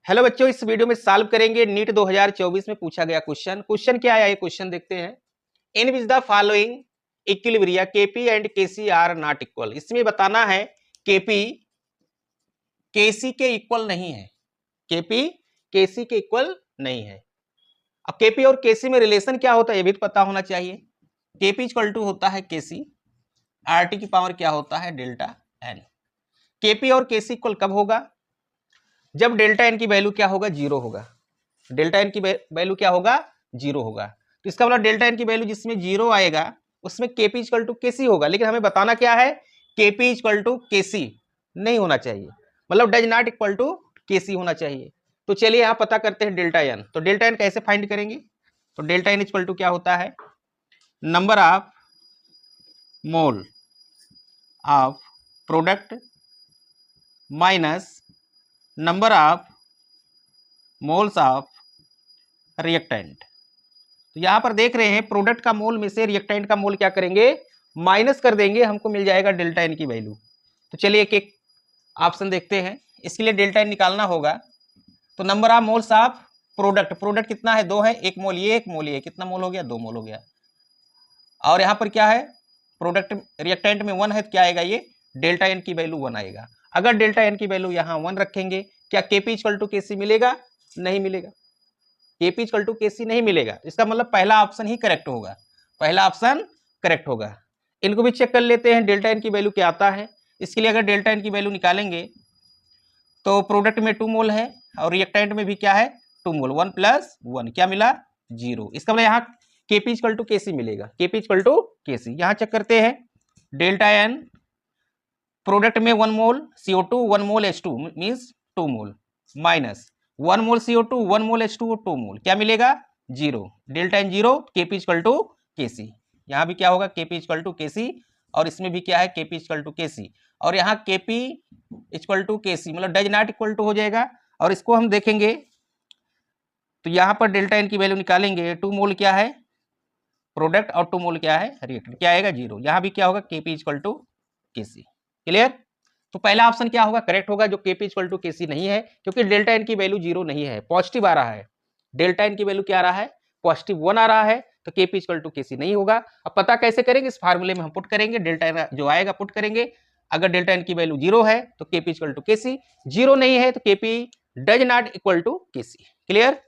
Hello बच्चों, इस video में सॉल्व करेंगे नीट 2024 में पूछा गया क्वेश्चन क्या है। ये क्वेश्चन देखते हैं। In which the following equilibria KP and KC are not equal. इसमें बताना है केपी केसी के इक्वल नहीं है। केपी केसी के इक्वल नहीं है। अब केपी और केसी में रिलेशन क्या होता है ये भी तो पता होना चाहिए। केपी इक्वल टू होता है केसी, आरटी की पावर क्या होता है डेल्टा एन। केपी और केसी इक्वल कब होगा? जब डेल्टा एन की वैल्यू क्या होगा? जीरो होगा। डेल्टा एन की वैल्यू क्या होगा? जीरो होगा। तो इसका मतलब डेल्टा एन की वैल्यू जिसमें जीरो आएगा उसमें केपी इक्वल टू केसी होगा। लेकिन हमें बताना क्या है? केपी इक्वल टू केसी नहीं होना चाहिए, मतलब डज नॉट इक्वल टू केसी होना चाहिए। तो चलिए यहां पता करते हैं डेल्टा एन। तो डेल्टा एन कैसे फाइंड करेंगे? तो डेल्टा एन इक्वल टू क्या होता है? Number of mole of product minus number of moles of reactant. तो यहां पर देख रहे हैं प्रोडक्ट का मोल में से रिएक्टेंट का मोल क्या करेंगे? माइनस कर देंगे, हमको मिल जाएगा डेल्टा एन की वैल्यू। तो चलिए एक एक ऑप्शन देखते हैं। इसके लिए डेल्टा एन निकालना होगा। तो number of moles of product कितना है? दो है। एक मोल ये, एक मोल ये, कितना मोल हो गया? दो मोल हो गया। और यहां पर क्या है? प्रोडक्ट रिएक्टेंट में वन है तो क्या आएगा? ये डेल्टा एन की वैल्यू वन आएगा। अगर डेल्टा एन की वैल्यू यहां वन रखेंगे, क्या केपी इक्वल टू केसी मिलेगा? नहीं मिलेगा। केपी इक्वल टू केसी नहीं मिलेगा। इसका मतलब पहला ऑप्शन ही करेक्ट होगा। पहला ऑप्शन करेक्ट होगा। इनको भी चेक कर लेते हैं डेल्टा एन की वैल्यू क्या आता है। इसके लिए अगर डेल्टा एन की वैल्यू निकालेंगे तो प्रोडक्ट में 2 मोल है और रिएक्टेंट में भी क्या है? 2 मोल। 1 + 1 क्या मिला? 0। इसका मतलब यहाँ केपी इक्वल टू केसी मिलेगा। केपी इक्वल टू केसी यहाँ चेक करते हैं। डेल्टा एन प्रोडक्ट में 1 मोल CO2 1 मोल H2 मीन्स 2 मोल माइनस 1 मोल CO2 1 मोल H2 2 मोल क्या मिलेगा? 0। Delta N 0, KP equal to KC. यहाँ भी क्या होगा? KP equal to KC. और इसमें भी क्या है? KP equal to KC. और यहाँ केपी इक्वल टू केसी मतलब डज नॉट इक्वल टू हो जाएगा। और इसको हम देखेंगे तो यहाँ पर डेल्टा एन की वैल्यू निकालेंगे। 2 मोल क्या है? प्रोडक्ट और 2 मोल क्या है? रिएक्टेंट। क्या आएगा? 0। यहाँ भी क्या होगा? KP equal to KC. Clear? तो पहला ऑप्शन क्या होगा? करेक्ट होगा, जो केपी इक्वल टू केसी नहीं है, क्योंकि डेल्टा एन की वैल्यू 0 नहीं है, पॉजिटिव आ रहा है। डेल्टा एन की वैल्यू क्या आ रहा है? पॉजिटिव 1 आ रहा है। तो केपी इक्वल टू केसी नहीं होगा। अब पता कैसे करेंगे? इस फार्मूले में हम पुट करेंगे, डेल्टा एन जो आएगा पुट करेंगे। अगर डेल्टा एन की वैल्यू 0 है तो केपी इक्वल टू केसी, 0 नहीं है तो KP does not equal to KC. Clear?